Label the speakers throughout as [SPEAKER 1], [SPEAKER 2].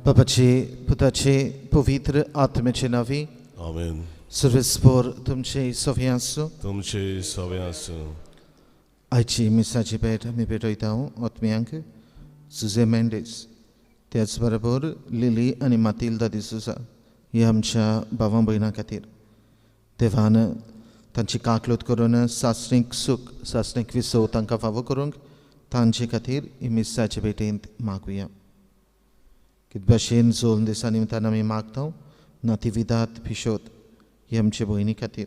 [SPEAKER 1] बापाचे पुताचे पवित्र आत्म्याचे नावी
[SPEAKER 2] आमेन.
[SPEAKER 1] सर्वेस्पोर तुमचे सव्या आसूं.
[SPEAKER 2] तुमचे सवे आसूं.
[SPEAKER 1] आयची मिसाची भेट आमी भेटयता आत्म्यांक सुजे मेंडेस, त्याच बरोबर लिली आनी मातिल्दा डिसूजा ही आमच्या भावां भयणां खातीर देवान तांची काकलूत करून सासणीक सूख सासणीक विसव तांकां फावो करूंक तांचे खातीर ही मिसाचे भेटेंत मागुया. कित भाशेन जोल्म दिसा निमतान आमी मागता नातिविदात पिशोत ही आमचे भयणी खातीर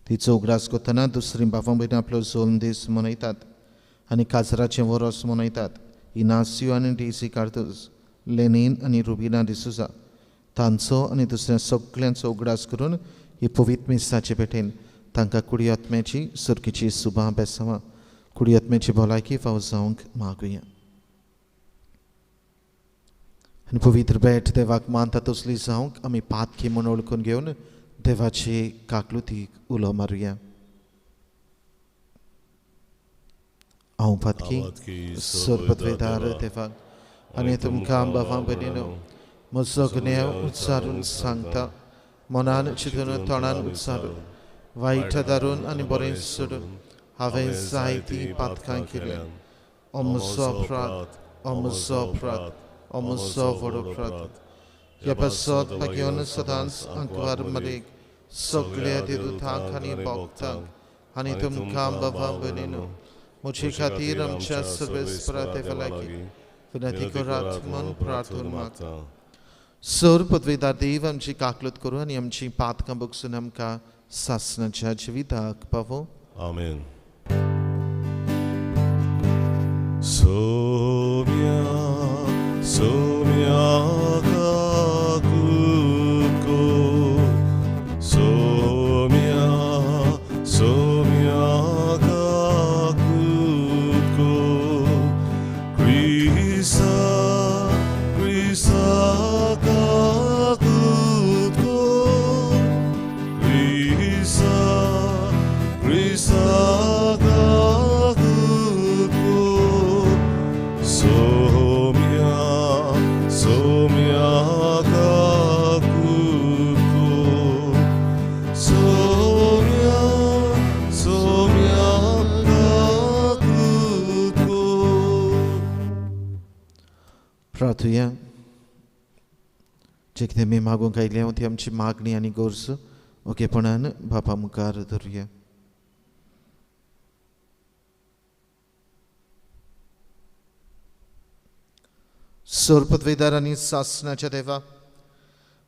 [SPEAKER 1] तिचो उगडास करतना दुसरी भावां भयणी आपलो जोल्म दीस मनयतात आनी काजराचें वरोस मनयतात. इनासियो आनी डेसी कार्दोज, लेनीन आनी रुबिना डिसूजा तांचो आनी दुसऱ्या सगळ्यांचो उगडास करून ही पवित्र मिसाचे भेटेन तांकां कुडी आत्म्याची सुरकेची सुभां बेसांवां कुडी आत्म्याची भलायकी फावो जावंक मागुया. आनी पवित्र भेट देवाक मानता तसली जावंक आमी पातकी म्हूण ओळखून घेवन देवाचे काकलुतीक उलो मारुया. हांव पातकी सोरपतवेदार देवाक आनी तुमकां भावां भयणीनो म्हजो गुन्यांव उच्चारून सांगता, मनान चिंतून तोंडान उच्चारून वायट दारून आनी बरें सोडून हांवें जायतीं पातकां केल्यां. हो म्हजो अपराध, हो म्हजो अपराध, हो म्हजो व्हड अपराध. ह्या पासत घेवन सदांच आंकवार मरेक सगळ्या देवदूतांक आनी भक्तांक आनी तुमकां भावां भयणीनो म्हजे खातीर आमच्या सर्वेस्परा देवा लागीं विनंती करात म्हूण प्रार्थना मागता. सर पदवीदार देव आमची काकलूत करूं आनी आमची पातकां बगसून आमकां सासणाच्या जिविताक पावो.
[SPEAKER 2] आमेन. सोम्या सोम्या काकुको सोम्या सोम्या काकुको क्रिसा क्रिसा काकुको क्रिसा क्रिसा
[SPEAKER 1] प्रार्थुया. जे कितें आमी मागूंक आयल्या ती आमची मागणी आनी गोरज ओकेपणान बापा मुखार धरुया. सोरपतवेदार आनी सासणाच्या देवा,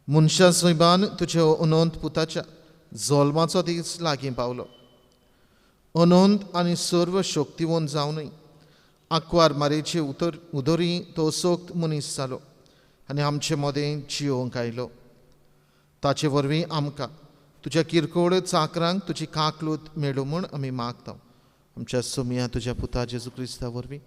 [SPEAKER 1] मनशा सोयबान तुज्या अनंत पुताच्या जोल्माचो दीस लागीं पावलो. अनंत आनी सर्व शक्तिवंत जावनय आंकवार मारेचे उदोरी तो सोक्त मनीस जालो आनी आमचे मदें जियोंक आयलो. ताचे वरवीं आमकां तुज्या किरकोळ चाकरांक तुजी काकलूत मेळूं म्हूण आमी मागता. आमच्या सोम्या तुज्या पुता जेजू क्रिस्ता वरवीं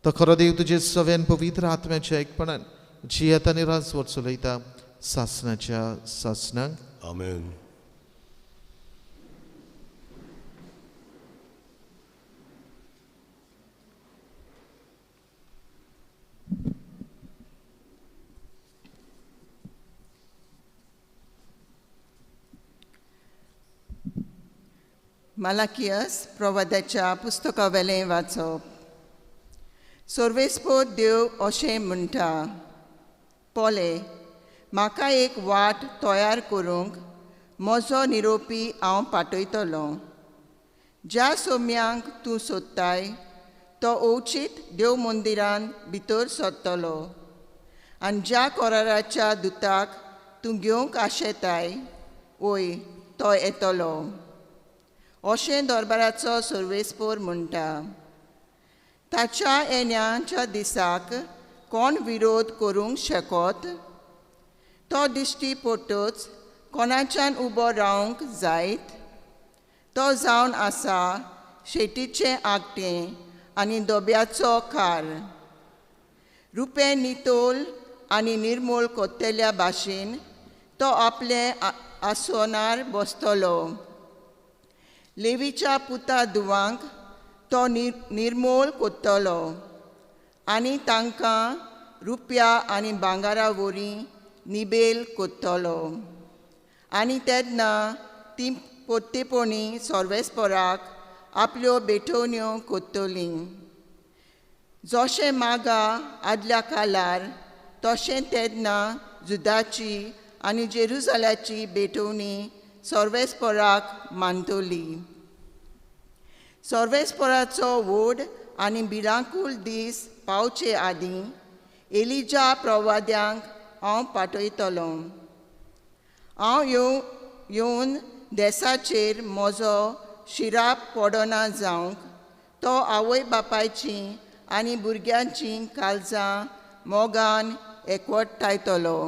[SPEAKER 1] तो खरो देव तुजे सव्यान पवित्र आत्म्याच्या एकपणान जियेत आनी राजवट चलयता सासणाच्या सासणांक.
[SPEAKER 2] आमेन.
[SPEAKER 3] मालाकियस प्रवाद्याच्या पुस्तका वेलें वाचप. सर्वेस्पोर देव अशें म्हणटा, पोले म्हाका एक वाट तयार करूंक म्हजो निरोपी हांव पाठयतलो. ज्या सोम्यांक तूं सोदताय तो ओवचीत देव मंदिरांत भितर सरतलो आनी ज्या कोराराच्या दुताक तूं घेवंक आशेताय वय तो येतलो. अशें दरबाराचो सर्वेस्पोर म्हणटा. ताच्या येण्याच्या दिसाक कोण विरोध करूंक शकत? तो दिश्टी पडटच कोणाच्यान उबो रावंक जायत? तो जावन आसा शेटीचें आगटें आनी दोब्याचो कार. रुपें नितोल आनी निर्मूल कोत्तेल्या भाशेन तो आपले आसोनार बसतलो. लेवीच्या पुता धुवांक तो निर्मूल कोत्तलो आनी तांकां रुपया आनी भांगारा वरी निबेल कोत्तलो आनी तेन्ना ती पोत्तेपोणी सर्वेस्पराक आपल्यो बेठोवण्यो कोत्तलीं. जशें मागा आदल्या काळार तशें तेन्ना जुदाची आनी जेरुसलाची बेठोवणी सर्वेस्पराक मानतली. सर्वेस्पराचो व्हड आनी भिरांकूळ दीस पावचे आदीं एलिजा प्रवाद्यांक हांव पाठयतलो. हांव येवन देसाचेर म्हजो शिराप पडना जावंक तो आवय बापायचीं आनी भुरग्यांचीं काळजां मोगान एकवटायतलो.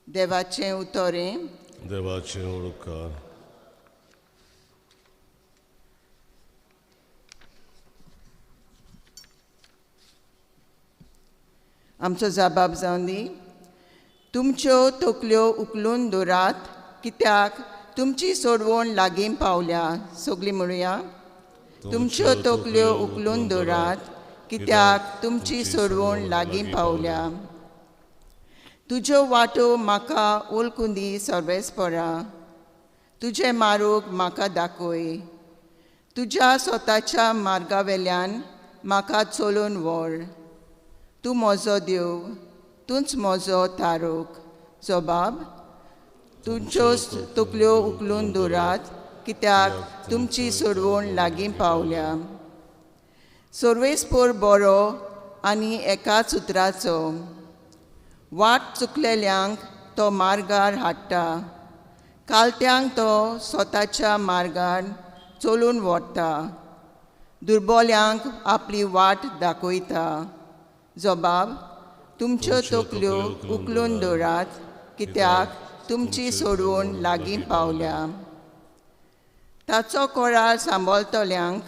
[SPEAKER 3] देवाचें उतोरें.
[SPEAKER 2] देवाचें उडकार.
[SPEAKER 3] आमचो जबाब जावन दी. तुमच्यो तकल्यो उखलून दवरात कित्याक तुमची सोडवण लागीं पावल्या. सगळीं म्हणुया. तुमच्यो तकल्यो उखलून दवरात कित्याक तुमची सोडवण लागीं पावल्या. तुज्यो वाटो म्हाका वळखून दी सर्वेस्परा. तुजें मारूग म्हाका दाखय. तुज्या स्वताच्या मार्गावेल्यान म्हाका चलोवन व्हर. तूं म्हजो देव, तूंच म्हजो तारूक. जबाब. तुमच्यो तकल्यो उखलून दवरात कित्याक तुमची सोडवण लागीं पावल्या. सर्वेस्पर बरो आनी एकाच उतराचो. वाट चुकलेल्यांक तो मार्गार हाडटा. कालत्यांक तो स्वताच्या मार्गार चलून व्हरता. दुर्बल्यांक आपली वाट दाखयता. जबाब. तुमच्यो तकल्यो उखलून दवरात कित्याक तुमची सोडवण लागीं पावल्या. ताचो कोरार सांबाळटल्यांक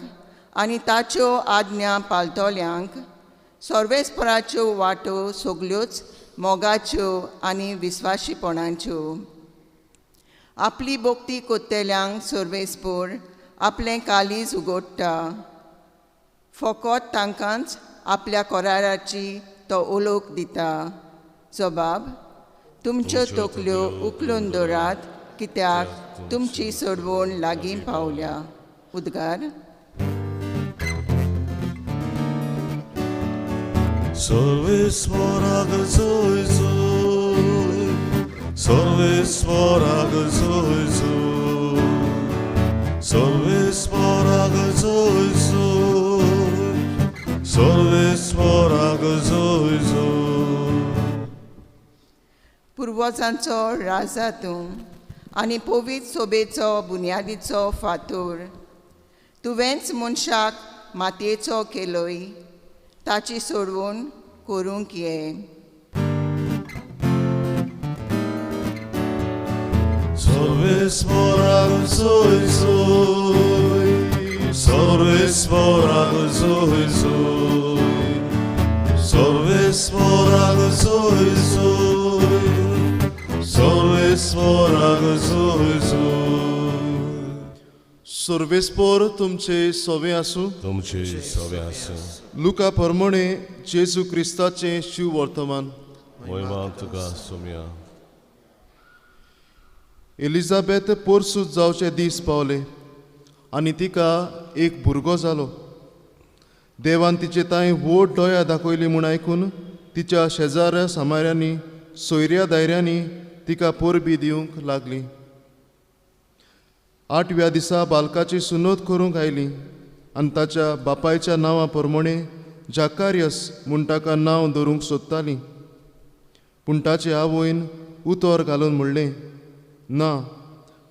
[SPEAKER 3] आनी ताच्यो आज्ञा पाळटल्यांक सर्वेस्पराच्यो वाटो सगल्योच मोगाच्यो आनी विस्वाशीपणाच्यो. आपली भोक्ती कोत्तेल्यांक सर्वेस्पर आपलें कालीज उगडटा. फकत तांकांच आपल्या कोराराची तो ओळख दिता. जबाब. तुमच्यो तकल्यो उखलून दवरात कित्याक तुमची सोडवण लागीं पावल्या. उद्गार.
[SPEAKER 2] सर्वेस्पराक जोय जोय. सर्वेस्पराक जोय जोय. सर्वेस्पराक जोय जोय. सर्वेस्पराक जोय जोय.
[SPEAKER 3] पुर्वजांचो राजा तूं आनी पवित्र सोबेचो बुन्यादीचो फातर. तुवेंच मनशाक मातयेचो केलोय. ताची सोडवण करूंक ये.
[SPEAKER 2] सर्वेस्पराक जोय जोय. सर्वेस्पराक जोय जोय. सर्वेस्पराक जोय जोय. सर्वेस्पराक जोय जोय.
[SPEAKER 4] सर्वेस्पर तुमचे सोवे आसूं.
[SPEAKER 2] तुमचे सवे आसूं.
[SPEAKER 4] लुका प्रमाणे जेजू क्रिस्ताचें शिव वर्तमान.
[SPEAKER 2] महिमा तुका सोम्या.
[SPEAKER 4] एलिझाबेथ पोरसूज जावचे दीस पावले आनी तिका एक भुरगो जालो. देवान तिचे ताई व्हड दोया दाखयली म्हूण आयकून तिच्या शेजाऱ्या सामाऱ्यांनी सोयऱ्या दायऱ्यांनी तिका परबी दिवंक लागली. 8व्या दिसा बालकाची सुनोत करूंक आयली आनी ताच्या बापायच्या नांवा प्रमाणे जाकारियस म्हूण ताका नांव दवरूंक सोदताली. पूण ताचे आवयन उतर घालून म्हणलें, ना,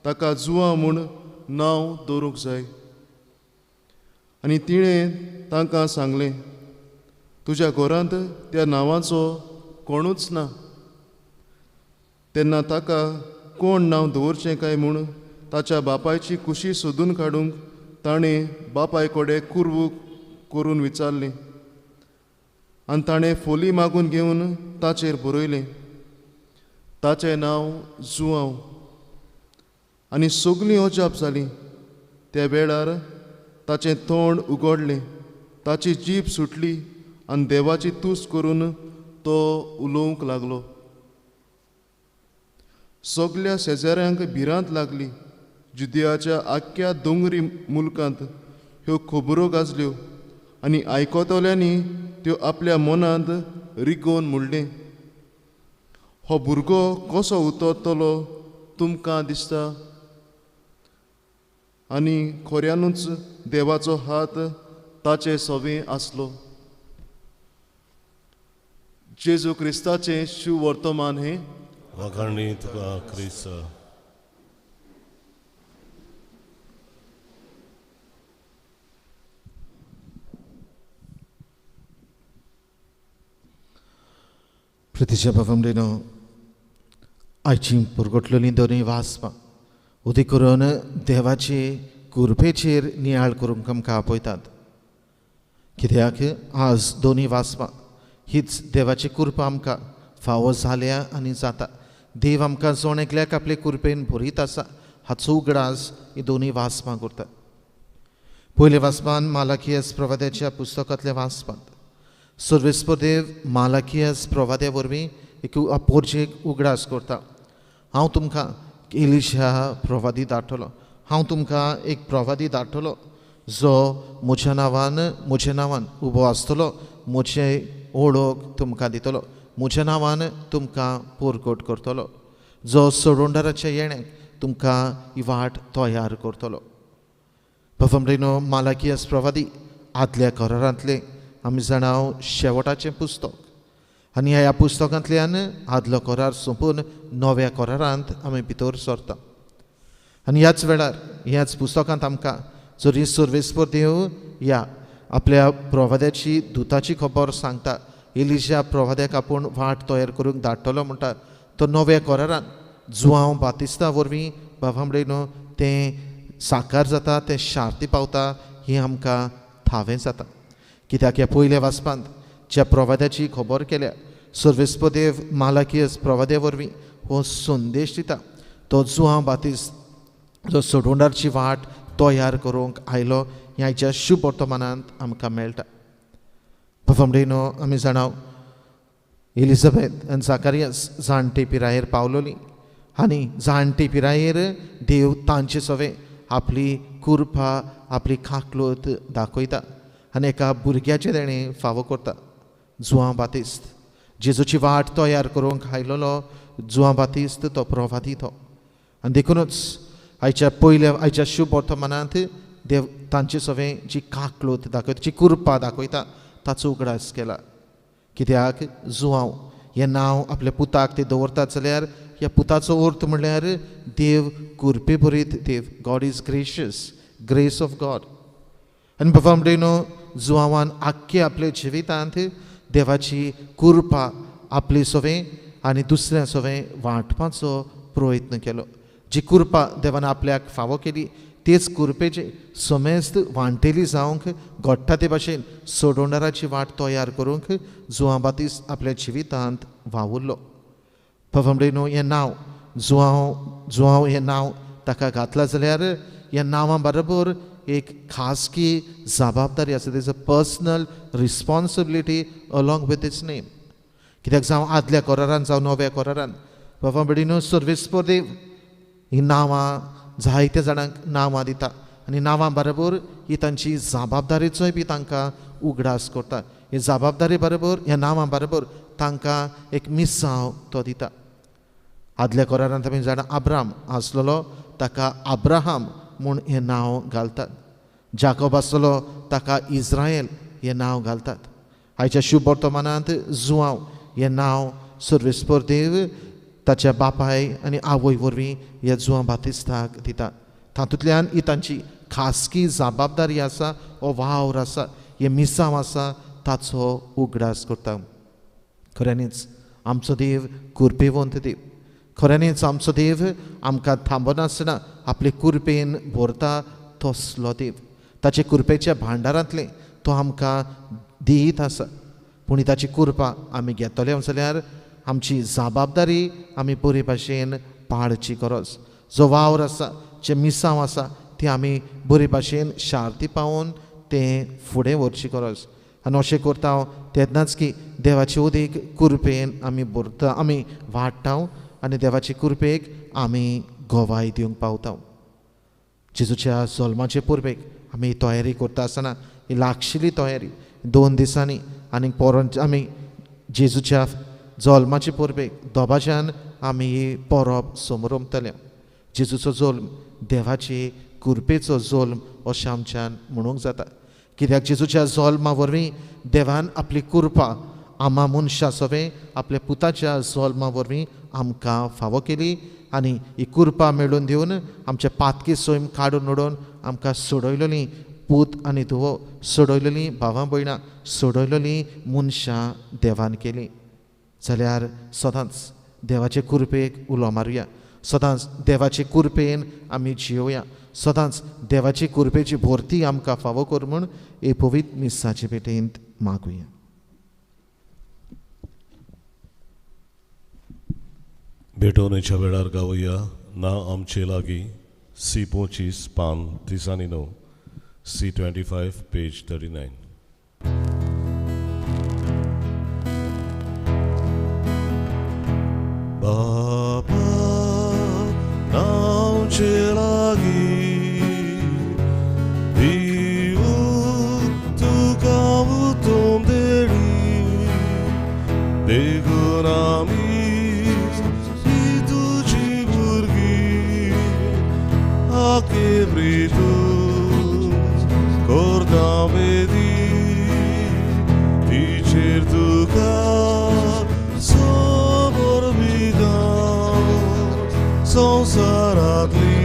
[SPEAKER 4] ताका जुवा म्हूण नांव दवरूंक जाय. आनी तिणें तांकां सांगलें, तुज्या घरांत त्या नांवाचो कोणूच ना. तेन्ना ताका कोण नांव दवरचें काय म्हूण ताच्या बापायची कुशी सोदून काडूंक ताणें बापाय कडेन कुरवूक करून विचारलें. आनी ताणें फोली मागून घेवन ताचेर बरयलें, ताचें नांव जुआंव. आनी सगलीं अजाप जालीं. त्या वेळार ताचें तोंड उगडलें, ताची जीब सुटली आनी देवाची तूस करून तो उलोवंक लागलो. सगल्या शेजाऱ्यांक भिरांत लागली. जुदियाच्या आख्या दोंगरी मुल्कांत ह्यो खबरो गाजल्यो आनी आयकतल्यांनी त्यो आपल्या मनांत रिकोवन म्हणलें, हो भुरगो कसो उतरतलो तुमकां दिसता? आनी खऱ्यानूच देवाचो हात ताचे सवे आसलो. जेजू क्रिस्ताचें शिव वर्तमान हें
[SPEAKER 2] वखाणी तुका क्रिस्त.
[SPEAKER 1] प्रितीच्या बाबा आयची पुरगोटलेलीं दोनूय वाचपां उदी करून देवाचे कृपेचेर नियाळ करूंक आमकां आपयतात. कित्याक आज दोनूय वाचपां हीच देवाची कृपा आमकां फावो जाल्या आनी जाता. देव आमकां जोण एकल्याक आपले कृपेन भरीत आसा हाचो उगडास ही दोनूय वाचपां करतात. पयले वाचपान मालाकियास प्रवाद्याच्या पुस्तकांतल्या वाचपांत सर्वेस्पर देव मालाकियास प्रवाद्या वरवीं एक अपोरजेक उगडास करता. हांव तुमकां एलिशा प्रवादी धाडटलो. हांव तुमकां एक प्रवादी धाडटलो जो म्हज्या नांवान उबो आसतलो. म्हजे ओळख तुमकां दितलो. म्हज्या नांवान तुमकां पोरकोट करतलो. जो सोडोंडाराच्या येण्याक तुमकां ही वाट तयार करतलो. पफमरेनो मालाकियास प्रवादी आदल्या करारांतले आमी जाणाव शेवटाचें पुस्तक आनी ह्या पुस्तकांतल्यान आदलो करार सोंपून नव्या करारांत आमी भितर सरता. आनी ह्याच वेळार ह्याच पुस्तकांत आमकां जरी सर्वेस्पर देव ह्या आपल्या प्रवाद्याची दुताची खबर सांगता, एलिशा प्रवाद्याक आपूण वाट तयार करूंक धाडटलो म्हणटा, तो नव्या करारान जुआंव बातिस्ता वरवीं बाबामडेनो तें साकार जाता, तें शार्ती पावता ही आमकां थावें जाता. कित्याक ह्या पयल्या वाचपांत ज्या प्रवाद्याची खबर केल्या सर्वेस्पर देव मालाकियास प्रवाद्या वरवीं हो संदेश दिता. तो जुआंव बातिस्त जो सोडोंडारची वाट तयार करूंक आयलो ह्याच्या शुभ वर्तमानांत आमकां मेळटा. पफमडेनो आमी जाणाव एलिझाबेथ आनी जाकारियास जाणटे पिरायेर पावलोलीं आनी जाणटे पिरायेर देव तांचे सवे आपली कृपा आपली खाकलोत दाखयता आनी एका भुरग्याचे तेणें फावो करता. जुआंव बातिस्त जेजूची वाट तयार करूंक आयलोलो जुआंव बातिस्त तो प्रवादी तो. आनी देखूनच आयच्या शुभ वर्तमानांत देव तांचे सवें जी काकलोत दाखयता, जी कृपा दाखयता ताचो उगडास केला. कित्याक जुआंव हें नांव आपल्या पुताक ते दवरतात जाल्यार ह्या पुताचो अर्थ म्हणल्यार देव कृपे भरीत देव. God is gracious, grace of God. आनी बाबामडेनो जुआंवान आख्खे आपले जिवितांत देवाची कृपा आपली सवें आनी दुसऱ्या सवें वांटपाचो प्रयत्न केलो. जी कृपा देवान आपल्याक फावो केली तेच कृपेचे समेस्त वांटेली जावंक घडटा ते भाशेन सोडोंडाराची वाट तयार करूंक जुआंव बातिस्त आपल्या जिवितांत वावुरलो. पफमडेनो हें नांव जुआंव हें नांव ताका घातला जाल्यार ह्या नांवा बरोबर एक खासगी जबाबदारी आसा. देज a personal responsibility along with this name. कित्याक जावं आदल्या करारान जावं नव्या करारान पफमडेनो सर्वेस्पर देव ही नांवां जायत्या जाणांक नांवां दिता आनी नांवां बरोबर ही तांची जबाबदारीचोय बी तांकां उगडास करता. हे जबाबदारी बरोबर ह्या नांवां बरोबर तांकां एक मिसांव तो दिता. आदल्या करारांत आमी जाणा अब्राम आसलेलो ताका अब्राहम म्हूण हें नांव घालतात. जाकोब आसलो ताका इस्रायल हें नांव घालतात. आयच्या शुभ वर्तमानांत जुआंव हें नांव सर्वेस्पर देव ताच्या बापाय आनी आवय वरवीं ह्या जुआंव बातिस्ताक दिता. तातूंतल्यान ही तांची खासगी जबाबदारी आसा, हो वावर आसा, हे मिसांव आसा ताचो उगडास करता. खऱ्यांनीच आमचो देव कृपेवंत देव. खऱ्यांनीच आमचो देव आमकां थांबनासतना आपले कृपेन भरता तसलो देव. ताचे कृपेच्या भांडारांतलें तो आमकां दीत आसा. पूण ताची कृपा आमी घेतले जाल्यार आमची जबाबदारी आमी बरे भाशेन पाळची गरज. जो वावर आसा, जे मिसांव आसा ते आमी बरे भाशेन शार्ती पावोवन तें फुडें व्हरची गरज. आनी अशें करता हांव तेन्नाच की देवाचे उदेक कुरपेन आमी भरता, आमी वाडटा आनी देवाचे कुरपेक आमी गोवाय दिवंक पावता. जेजूच्या जल्माचे पुर्वेक आमी तयारी करता आसतना ही लागशिल्ली तयारी 2 दिसांनी आनी परत आमी जेजूच्या जल्माचे पुर्वेक दोबाज्यान आमी ही परब समरमतले. जेजूचो जल्म देवाचे कुरपेचो जल्म अशें आमच्यान म्हणूंक जाता. कित्याक जेजूच्या जल्मा वरवीं देवान आपली कुरपा आम्हा मनशां सवें आपल्या पुताच्या जल्मा वरवीं आमकां फावो केली आनी ही कुरपा मेळून दिवन आमचे पातकी सोयम काडून उडोवन आमकां सोडयलेली पूत आनी धुवो सोडयलेली भावां भयणां सोडयलेली मनशां देवान केली. जाल्यार सदांच देवाचे कुरपेक उलो मारुया, सदांच देवाचे कुरपेन आमी जियोया, सदांच देवाची कुरपेची भरती आमकां फावो कर म्हूण हे पवित्र मिसाचे भेटेंत मागुया.
[SPEAKER 2] भेटवणेच्या वेळार गावया ना आमचे लागीं C25 पान 39, C25 page 39. Baba não te largue, viu tu como tom dele, degoramis e tu te burgui, a quebrito, cordame di, e certo संसारातली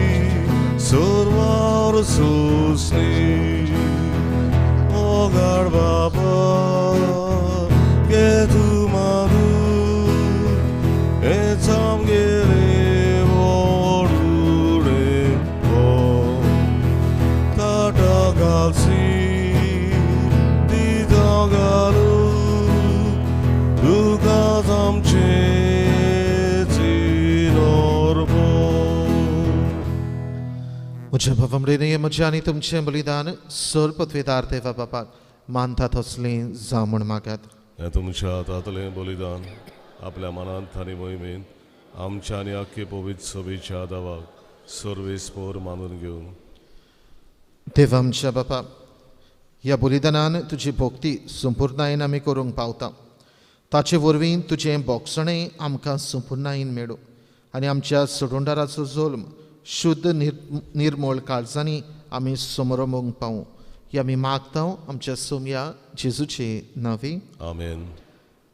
[SPEAKER 2] सर्वार सोसली ओगाड बाबा गे तू मारू हे चामगेरे ओडुडे ओ ताटा गालसी दिदा गालू दुका आमचे म्हज्या भावमरेने म्हजें आनी तुमचें बलिदान सर पत्वेदार देवा बापाक मानता तसलें जावं म्हूण मागात. हें तुमच्या हातांतलें बलिदान आपल्या मनांत आनी मोहिमेंत आमच्या आनी आख्खे पवित्र सभेच्या दावाक सर्वेस्पर मानून घेवन
[SPEAKER 1] देवा आमच्या बापा, ह्या बलिदानान तुजी भक्ती संपूर्णायेन आमी करूंक पावता. ताचे वरवीं तुजें बोगसणें आमकां संपूर्णायेन मेळूं आनी आमच्या सोडूंडाराचो जल्म शुद्ध निर्मळ काळजांनी आमी समरमूंक पावूं ही आमी मागता आमच्या सोम्या जेजूचे नांवे.
[SPEAKER 2] आमेन.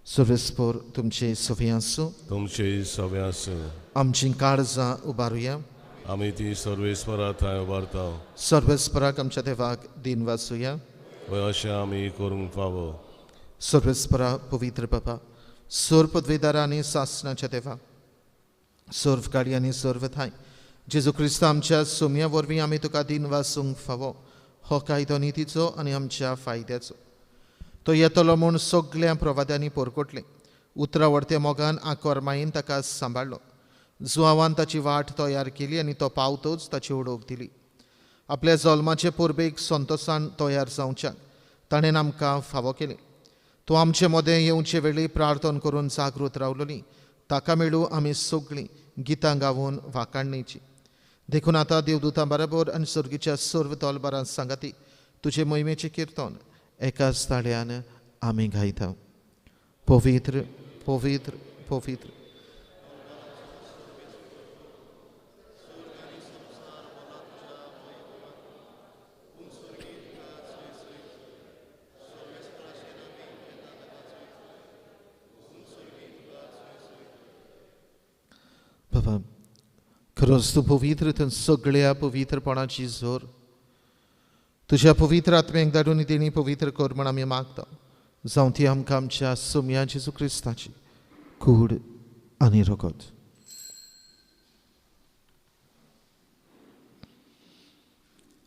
[SPEAKER 1] सर्वेस्पर तुमचे सवे आसूं,
[SPEAKER 2] तुमचे सवे आसूं.
[SPEAKER 1] आमचीं काळजां उबारुया,
[SPEAKER 2] आमी ती सर्वेस्परा थंय उबारता.
[SPEAKER 1] सर्वेस्पराक आमच्या देवाक दिन वाचुया.
[SPEAKER 2] अशें आमी करूंक फावो.
[SPEAKER 1] सर्वेस्परा पवित्र बाबा, सर पदवेदार आनी सासणाच्या देवा, सर्व काळी आनी सर्व थाय जेजू क्रिस्त आमच्या सोम्या वरवीं आमी तुका दिन वाचूंक फावो. हो कायदो नितीचो आनी आमच्या फायद्याचो. तो येतलो म्हूण सगळ्या प्रवाद्यांनी परकोटलें. उतरावडते मोगान आकोरमायेन ताका सांबाळलो. जुआवान ताची वाट तयार केली आनी तो पावतोच ताची ओडोक दिली. आपल्या जल्माचे पुर्वेक संतोशान तयार जावच्याक ताणें आमकां फावो केलें. तूं आमचे मदें येवचे वेळी प्रार्थना करून जागृत रावलोली. ताका मेळूं आमी सगळीं गितां गावून वाखाणणेची. देखून आतां देवदूतां बरोबर आनी सर्गीच्या सर्व तोलबारां सांगाती तुजे मोहिमेचें किर्तन एकाच ताळ्यान आमी गायता. पवित्र पवित्र पवित्र बाबा, खरोच तूं पवित्र थंय सगळ्या पवित्रपणाची जोर तुज्या पवित्र आत्म्याक धाडून तेणी पवित्र कर म्हण आमी मागता. जावं ती आमकां आमच्या सोम्या जेजू क्रिस्ताची कूड आनी रगत.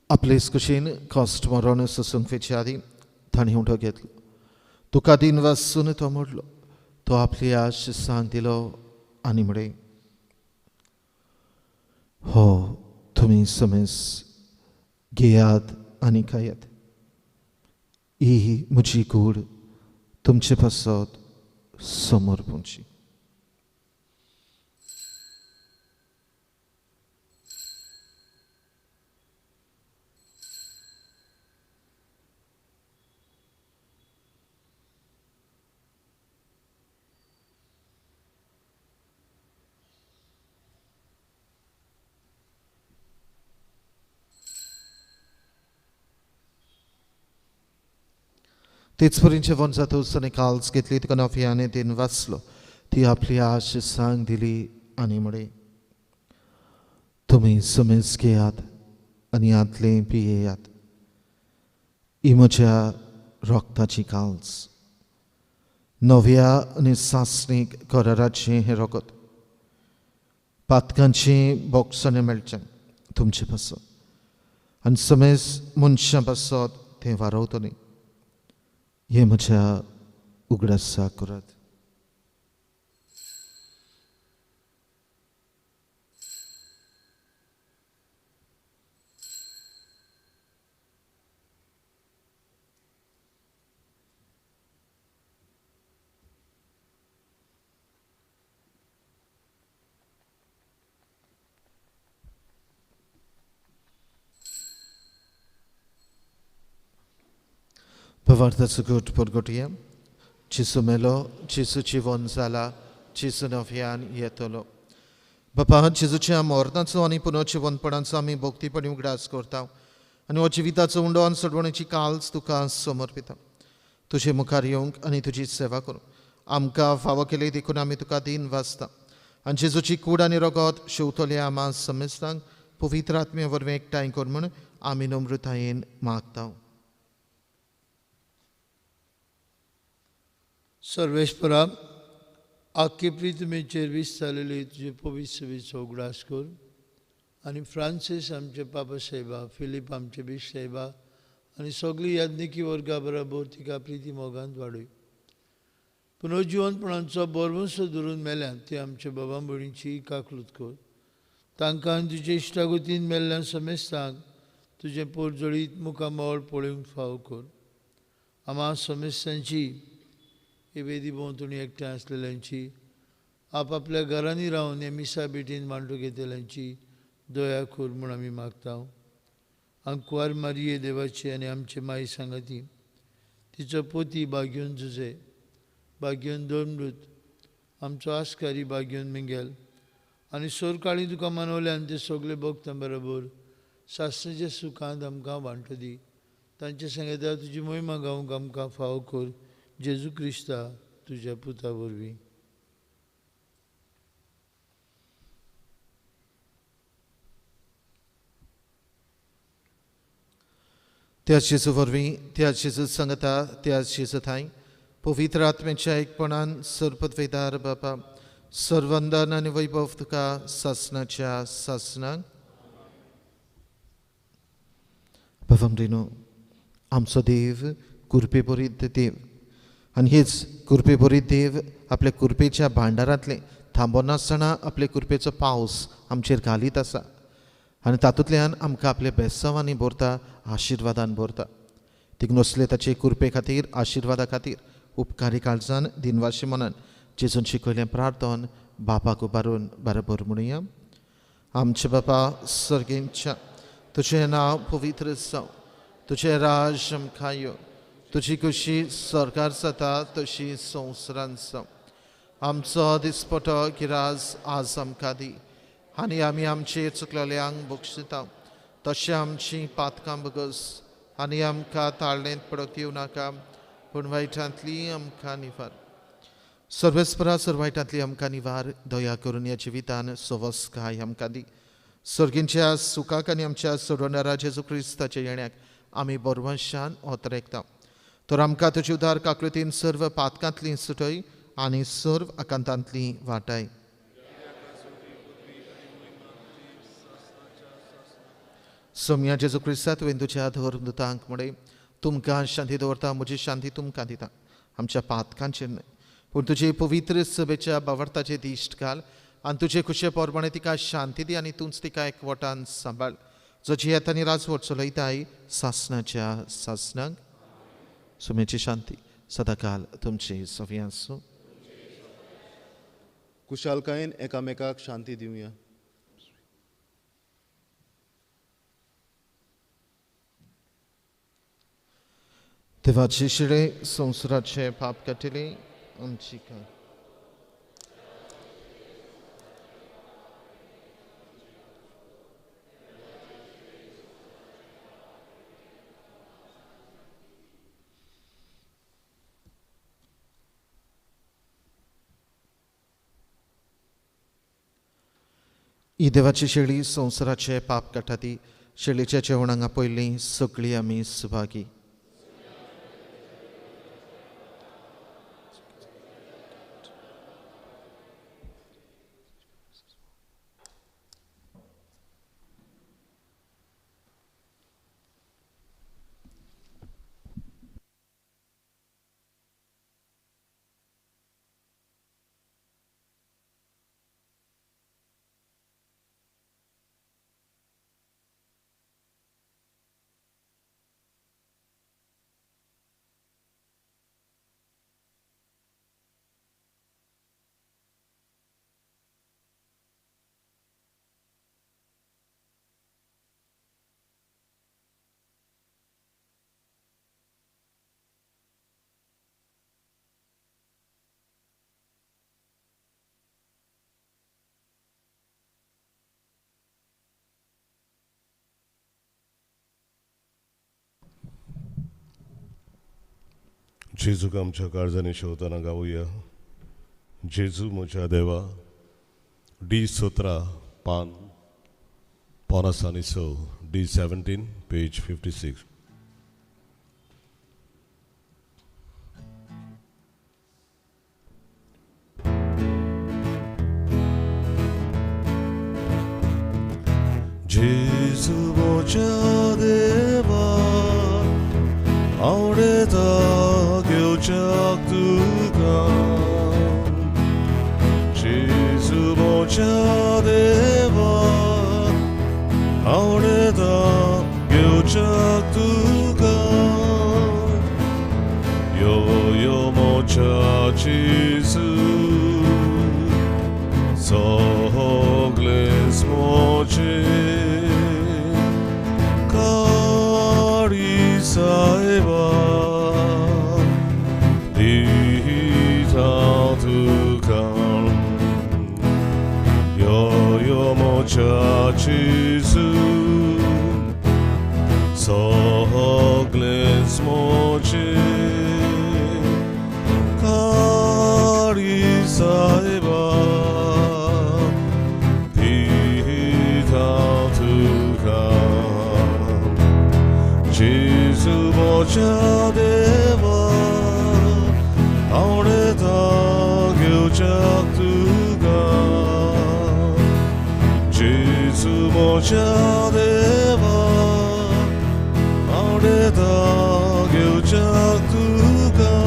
[SPEAKER 1] आपलेच कुशीन कॉस्ट मरण सोसूंक वेचे आदी ताणें उडो घेतलो. तुका दिन वाचून तो मोडलो. तो आपली आश सांग दिलो आनी म्हळे, हो तुमी समेस घेयात आनी खायात. ही म्हजी कूड तुमचे पासत समोर पोवची. तेच परींचे वंशातूच ताणें काल्स घेतली तिका नोफियाने तीन वाचलो. ती आपली आश सांग दिली आनी म्हणे, तुमी समेज घेयात आनी आदले पियेयात. ही म्हज्या रोगताची काल्स. नव्या आनी सासणीक कराराचें हें रगत. पातकांचें बोक्सांनी मेळचें तुमचे पासत आनी समेज मनशां पासत तें वारवतलीं. हे म्हज्या उगडासा करात. Powartacy gut podgotuję. Cisu melo, cisu ci wonzala, cisu nofian yetolo. Bapa cisu mordanco ani punoci wonpadaंचो आमी भोक्तीपणी उगडास करता आनी हो जिविताचो उंडोन सोडवण्याची काल्स तुका समर्पिता. तुजे मुखार येवंक आनी तुजी सेवा करूंक आमकां फावो केले देखून आमी तुका दिन वाचता. आनी जेजूची कूड आनी रगत शेवतले आमा समेस्तांक पवित्र आत्मे वरवीं एकठांय कर म्हूण आमी नम्रतायेन मागता.
[SPEAKER 5] सर्वेश्वरा, आख्खे प्रितमेचेर विस्तारलेली तुजे पवित्र सेवेचो उगडास कर आनी फ्रांसीस आमचे पापा साहेबा, फिलीप आमचे बिश साहेबा आनी सगळी याज्ञिकी वर्गा बरोबर तिका प्रिती मोगांत वाडय. पुनर्जिवनपणांचो बरवंसो धरून मेल्यात ते आमच्या बाबा भयणीची काकलूत कर. तांकां तुजे इश्टागतीन मेल्ल्या समेस्तांक तुजें पोरजळीत मुखामोळ पळोवंक फाव कर. आम्हा समेस्तांची हे वेदी भोंवतणी एकठांय आसलेल्यांची, आपआपल्या घरांनी रावन हे मिसा बेटीन मांडो घेतलेल्यांची दया कर म्हूण आमी मागता. अंकुवार मारिये देवाची आनी आमचे माई सांगाती, तिचो पोती बाग्योन झुजे, बाग्योन दोमृत, आमचो आस्कारी बाग्योन मिंगेल आनी सोरकाळी तुका मानवल्यान ते सगळे भक्तां बरोबर सासणेच्या सुखांत आमकां वांटो दी. तांचे सांगता तुजी महिमा गावंक आमकां फाव कर. जेजू क्रिस्ता तुज्या पुता वरवीं.
[SPEAKER 1] त्या जेजू वरवीं, त्या जेजू सांगता, त्या जेजू थंय पवित्र आत्म्याच्या एकपणान सर्पद्वेदार बापा सर्वंदन आनी वैभव तुका सासणाच्या सासणाक. भवमरिनो, आमचो देव कुरपे बरीत देव आनी हेच कुरपे बरीत देव आपल्या कुरपेच्या भांडारांतले थांबनासतना आपले कुरपेचो पावस आमचेर घालीत आसा आनी तातूंतल्यान आमकां आपले बेसांवांनी भरता, आशिर्वादान भरता. तिका नसले ताचे कुरपे खातीर, आशिर्वादा खातीर उपकारी काळजान दिनवाशी मनान जेजून शिकयलें प्रार्थन बापाक उबारून बरोबर म्हणुया. आमचे बापा सर्गेंच्या, तुजें नांव पवित्र जावं, तुजें राज आमकां यो, तुजी खुशी सरकार जाता तशी संवसारांत जावं. आमचो दिसपटो गिराज आज आमकां दी आनी आमी आमचे चुकलेल्यांक बक्षिता तशें आमची पातकां बगस आनी आमकां ताळणेंत पडोवंक दिवं नाका, पूण वायटांतली आमकां निवार. सर्वेस्परा सर्वायटांतली आमकां निवार. दया करून ह्या जिवितान सवस्काय आमकां दी. सर्गींच्या सुखाक आनी आमच्या सोडवणारा जेजू क्रिस्ताच्या येण्याक आमी बरवंशान ओतरेकता. तर आमकां तुजी उदार काकृतीन सर्व पातकांतली सुटय आनी सर्व आकांतांतली वाटाय. सोम्या जेजू क्रिस्ता तुवें तुज्या धर्मदूतांक म्हणय, तुमकां शांती दवरता, म्हजी शांती तुमकां दिता. आमच्या पातकांचेर न्हय पूण तुजे पवित्र सभेच्या बावर्ताचे दिश्ट घाल आनी तुजे खुशे पोरपणे तिका शांती दी आनी तूंच तिका एकवटान सांबाळ. जो जियेत आनी राजवट चलयताय सासणाच्या सासणाक. सुमेची शांती सदाकाल तुमची सगळी आसूं.
[SPEAKER 4] कुशालकायेन एकामेकाक शांती दिवया.
[SPEAKER 1] देवाची शिळे संवसाराचे पाप काटिली आमची काय. ही देवाची शेळी संवसाराचे पाप काटाती. शेळीच्या जेवणांगा पयलीं सगळीं आमी सुभागी.
[SPEAKER 2] जेजूक आमच्या काळजांनी शेवताना गावुया. जेजू म्हज्या देवा. D17 पान 5 D17 पेज 56. जेजू म्हज्या देवा आवडेता घेवच्याक तुका. जेजू म्हज्या देवा आवडेता घेवच्याक तुका. यो यो म्हज्या जेजू सगळेंच म्हजें कारी सायबा दिता तुका. यो यो म्हज्या जेजू सगळेंच म्हजें कारी सायबा जेजू म्हज्या देवा आवडेता घेवच्याक तुका. जेजू म्हज्या देवा आवडेता घेवच्याक तुका.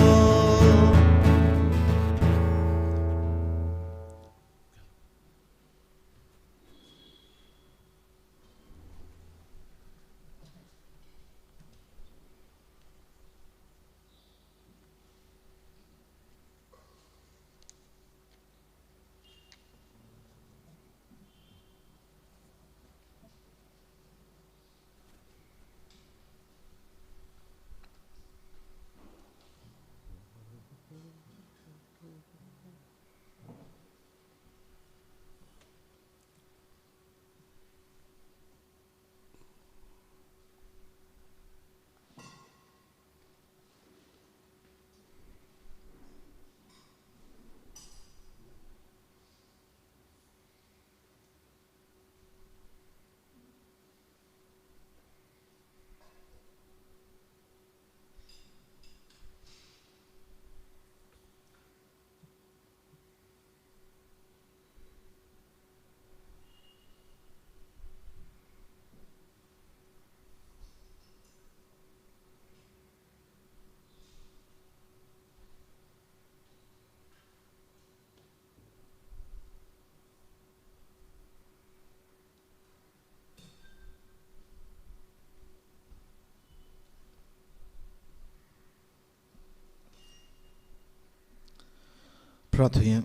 [SPEAKER 1] प्रार्थूया.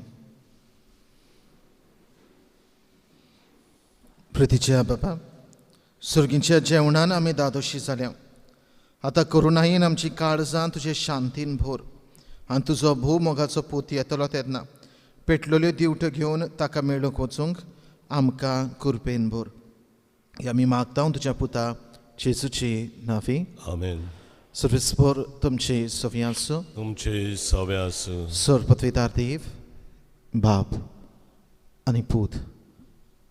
[SPEAKER 1] प्रितीच्या बाबा, सुर्गीच्या जेवणान आमी दादोशी जाल्या. आतां करुणायेन आमची काळजां तुजे शांतीन भर आनी तुजो भोव मोगाचो पूत येतलो तेन्ना पेटलेल्यो दिवट्यो घेवन ताका मेळूंक वचूंक आमकां कृपेन भर. हे आमी मागता तुज्या पुता जेजूची नांवी.
[SPEAKER 2] आमेन.
[SPEAKER 1] सर्वेस्पर तुमचे सव्यासो,
[SPEAKER 2] तुमचे सव्यास
[SPEAKER 1] सर्वपत्वेदार देव, बाप आनी पूत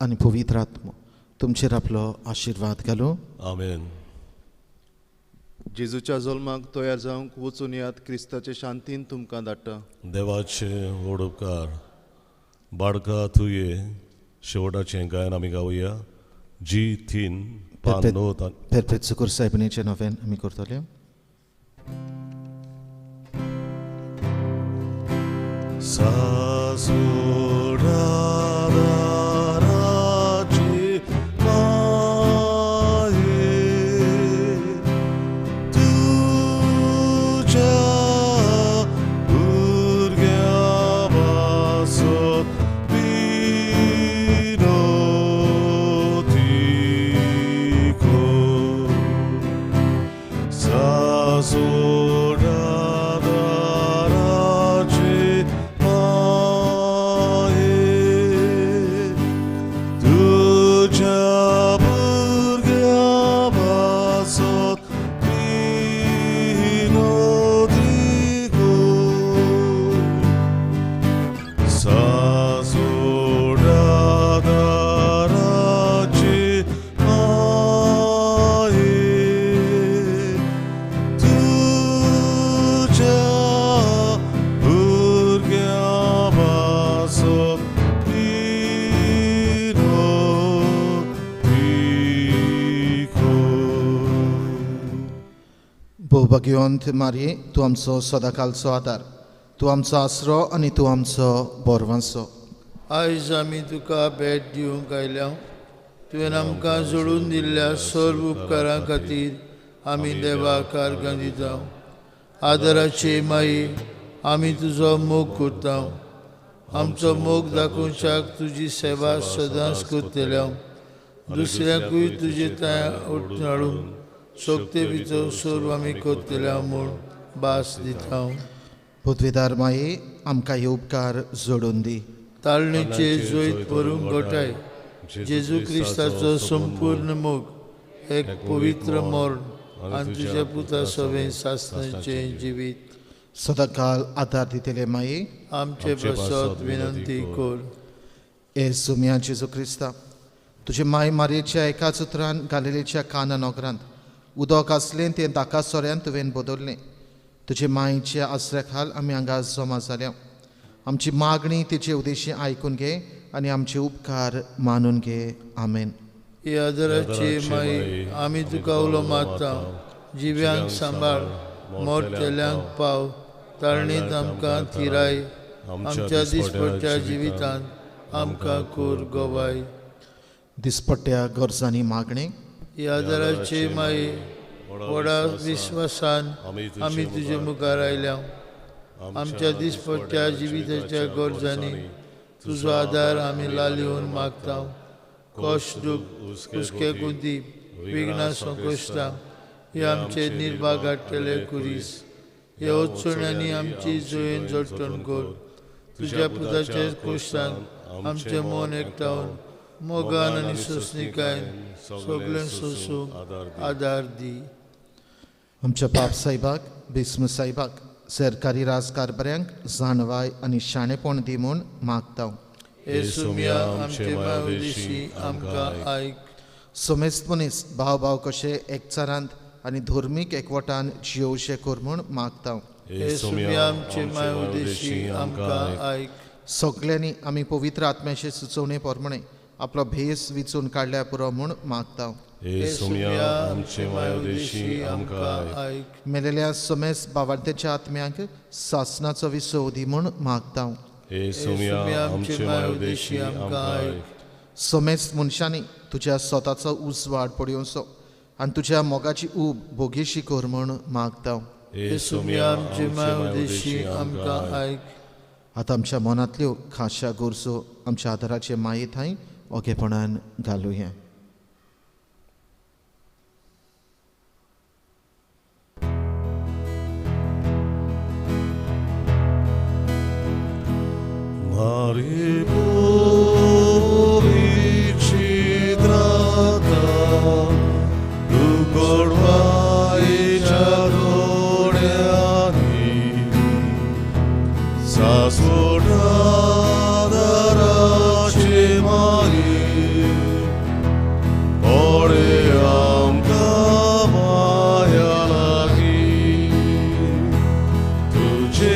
[SPEAKER 1] आनी पवित्र आत्मो तुमचेर आपलो आशिर्वाद घालूं.
[SPEAKER 2] आमेन.
[SPEAKER 4] जेजूच्या जल्माक तयार जावंक वचून यात क्रिस्ताचे शांतीन तुमकां धाडटा.
[SPEAKER 2] देवाचे व्हड उपकार बाळका तुये शेवटाचें गायन आमी गावया. G3
[SPEAKER 1] Perpet Sukur साहेबणीचे नव्यान आमी करतले.
[SPEAKER 2] सासुरादाराची माये तुझ्या भुरग्या वासत विनोदी कर. सासुरादाराची माये तुझ्या भुरग्या वासत विनोदी कर. सासुरादाराची माये तुझ्या भुरग्या वासत विनोदी कर.
[SPEAKER 1] भोवभाग्यवंत मारये, तूं आमचो सदाकालचो आदार, तूं आमचो आसरो आनी तूं आमचो बोरवांसो.
[SPEAKER 5] आयज आमी तुका भेट दिवंक आयल्या. तुवें आमकां जोडून दिल्ल्या सर्व उपकारां खातीर आमी देवाक आर्गां दिता. आदराचे माये, आमी तुजो मोग करता. आमचो मोग दाखोवच्याक तुजी सेवा सदांच करतल्या. दुसऱ्यांकूय तुजे ताय हाडून सोबते भितर सर्व आमी करतल्या म्हूण भास दिता.
[SPEAKER 1] पदवीदार माये, आमकां हे उपकार जोडून दी.
[SPEAKER 5] ताळणेचे जोयत भरूंक घोटाय जेजू क्रिस्ताचो संपूर्ण मोग एक पवित्र मरण आनी तुज्या पुता सवें सासणाचें जिवीत
[SPEAKER 1] सदाकाल आदार दितले माये,
[SPEAKER 5] आमचे प्रसाद विनंती कर.
[SPEAKER 1] ए सुम्या जेजू क्रिस्ता, तुजे माय मारयेच्या एकाच उतरान गालिलेच्या काना नोगरांत उदक आसलें तें दाका सोऱ्यान तुवें बदल्लें. तुजे मायेचे आसऱ्या खाल आमी हांगा जमा जाल्या. आमची मागणी तेचे उद्देशी आयकून घे आनी आमचे उपकार मानून घे. आमेन.
[SPEAKER 5] हे आदराचे माये, आमी तुका उलो मारता. जिव्यांक सांबाळ, मोडटेल्यांक पाव, ताळणेंत आमकां थिराय. आमच्या दिसपट्ट्या जिवितांत आमकां कोर गोवाय.
[SPEAKER 1] दिसपट्ट्या गरजांनी मागणे.
[SPEAKER 5] हे आदाराचे माये, व्हडा विस्वासान आमी तुजे मुखार आयल्या. आमच्या दिसपट्ट्या जिविताच्या गरजांनी तुजो आदार आमी लालिवून मागता. कश्ट दूख, हुस्के कुंती, विघ्नां संकश्टां हे आमचे निर्भाग हाडटले कुरीस. हे अडचण्यांनी आमची जुयेन जट्टण कर. तुज्या पुताचे कुश्टांत आमचें मन एकठांवन मोगान आनी सोंसणिकायेन सगळें सोंसूंक आदार दी.
[SPEAKER 1] आमच्या बाप साहेबाक, बिस्म साहेबाक, सरकारी राजकारबऱ्यांक जाणवाय आनी शाणेपण दी म्हूण मागता.
[SPEAKER 5] हे सुम्या आमचे मायदेशी आमकां आयक.
[SPEAKER 1] सोमेस्त मनीस भाव भाव कशे एकचारांत आनी धर्मीक एकवटान जियोवचे कर म्हूण मागता.
[SPEAKER 5] हे सुम्या आमचे मायदेशी आमकां आयक.
[SPEAKER 1] सगल्यांनी आमी पवित्र आत्म्याचे सुचोवणे प्रमाणे आपलो भेस विचून काडल्या पुरो म्हूण मागता.
[SPEAKER 2] हे सुम्या आमचे मायदेशी आमकां
[SPEAKER 5] आयक.
[SPEAKER 1] मेलेल्या सोमेस्त भावार्थ्याच्या आत्म्यांक सासनाचो विसव दी म्हूण मागता.
[SPEAKER 2] हे सुम्या आमचे मायदेशी आमकां आयक.
[SPEAKER 1] सोमेस्त मनशांनी तुज्या स्वताचो उजवाड पडयोचो आनी तुज्या मोगाची ऊब भोगेशी कर म्हूण मागता.
[SPEAKER 5] हे सुम्या आमचे मायदेशी आमकां आयक.
[SPEAKER 1] आतां आमच्या मनांतल्यो खाशा गोरजो आमच्या आदाराचे माये थंय ओगेपणान घालुया.
[SPEAKER 2] Mari povici drata, tu corvai ciadoreani, sa sodada race mai, ore am kamaya lagi, tu ce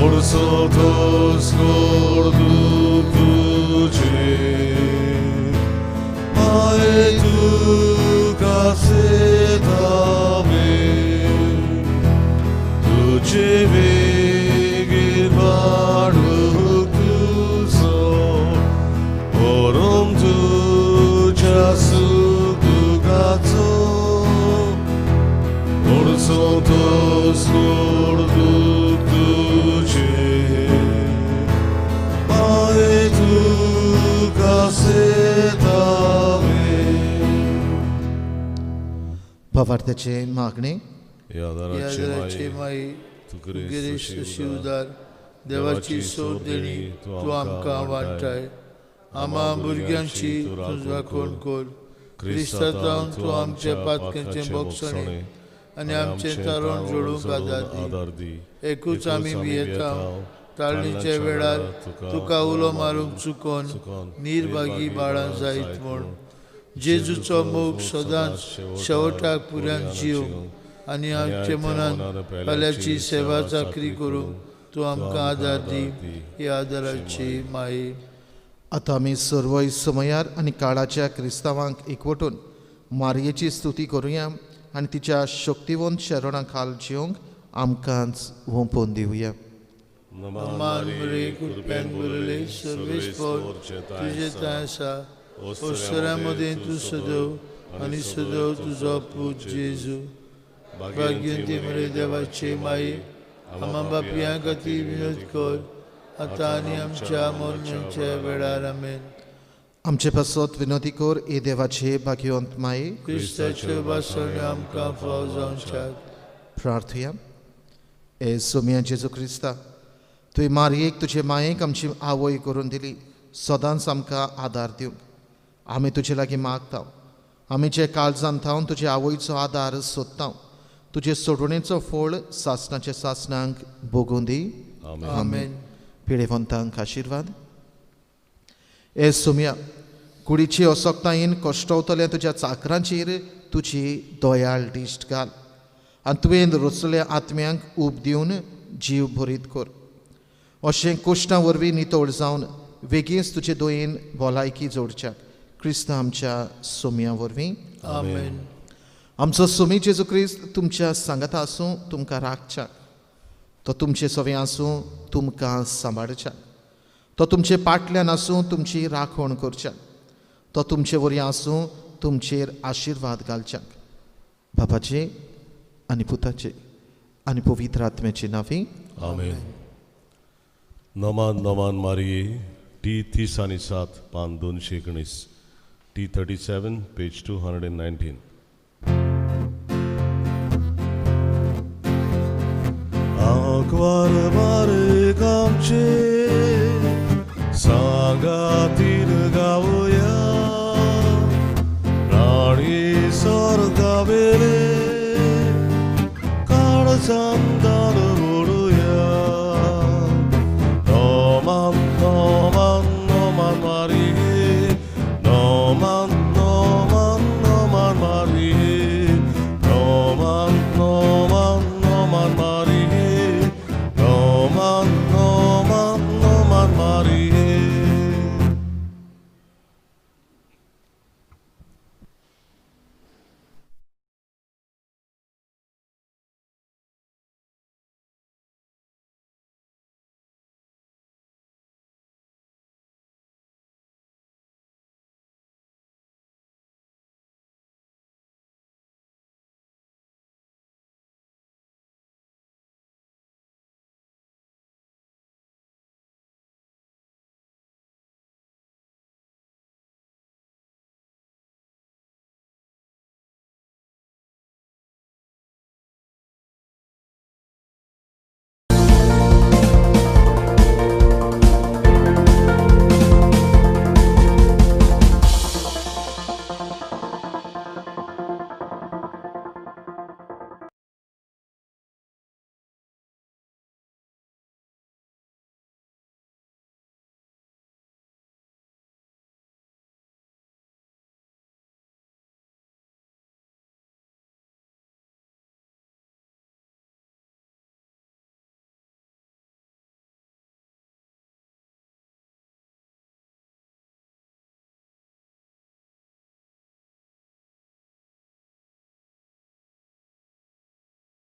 [SPEAKER 2] Orso tos gordu tuce, ai tu caseta me, tuce vegir baru kuso, orom tu jasu gato, orso tos gordu
[SPEAKER 1] भावार्थाचे मागणे.
[SPEAKER 5] यादराचे माई तू गिरीश शिवदार देवाची सोड देणी तू आमकां वाडटाय. आम्हा भुरग्यांची तूं राखण कर. क्रिस्तांव तूं आमचे पातकेंचे भोगसणे आनी आमचे तारण जोडूंक आदार दी. एकूच आमी भियेता ताळणीचे वेळार तुका उलो मारूंक चुकोन निर्भागी बाळां जायत म्हूण. जेजूचो मोग सदांच शेवटाक पुरान जीव आनी आमचे मनान फाल्यांची सेवा चाकरी करूंक तूं आमकां आदार दी. ह्या आदाराची माई.
[SPEAKER 1] आतां आमी सर्व समयार आनी काळाच्या क्रिस्तांवांक एकवटून मारयेची स्तुती करुया आनी तिच्या शक्तिवंत शरणा खाल जिवंक आमकांच वोंपोवन दिवया.
[SPEAKER 5] मान बरे कृपेन बरले सर्वेस्पर तुजे थंय आसा. ओसऱ्यां मदें तूं सदव आनी सदव तुजो पूत जेजू. भाग्यवंती मरे देवाचे माई आम्हा बापयां खातीर विनोद कर आतां आनी आमच्या मरणाच्या वेळार. आमेन.
[SPEAKER 1] आमचे पासत विनोदी कर ए देवाचे भाग्यवंत माये.
[SPEAKER 5] क्रिस्ताचे वासणे आमकां फाव जावच्याक.
[SPEAKER 1] प्रार्थया. ए सोम्या जेजू क्रिस्ता, तुवें मारयेक तुजे मायेक आमची आवय करून दिली. सदांच आमकां आदार दिवंक आमी तुजे लागीं मागता. आमी जे काळजांत थावन तुजे आवयचो आदार सोदता. तुजे सोडवणेचो फळ सासणाच्या सासणांक भोगूं दी.
[SPEAKER 5] आमेन.
[SPEAKER 1] पिडेवंतांक आशिर्वाद. ए सोम्या, कुडीची असोकतायेन कश्टवतल्या तुज्या चाकरांचेर तुजी दयाळ दिश्ट घाल आनी तुवें रुचल्या आत्म्यांक ऊब दिवन जीव भरीत कर. अशें कुश्टां वरवीं नितळ जावन बेगीनच तुजे दोयेन भलायकी जोडच्याक क्रिस्ता आमच्या सोम्या वरवीं.
[SPEAKER 5] आमेन.
[SPEAKER 1] आमचो सोमी जेजू क्रिस्त तुमच्या सांगाता आसूं तुमकां राखच्याक. तो तुमचे सवें आसूं तुमकां सांबाळच्याक. तो तुमचे पाटल्यान आसूं तुमची राखण करच्याक. तो तुमचे वरी आसूं तुमचेर आशिर्वाद घालच्याक. बापाचे आनी पुताचे आनी पवित्र आत्म्याचे नांवी.
[SPEAKER 2] आमेन. नमान नमान मारिये टी 30 आणि 7 पान 219 टी 37 पेज 219. आंकवार मारे कामचे सांगातीर गावया राणी स्वर्गावेले काळजांत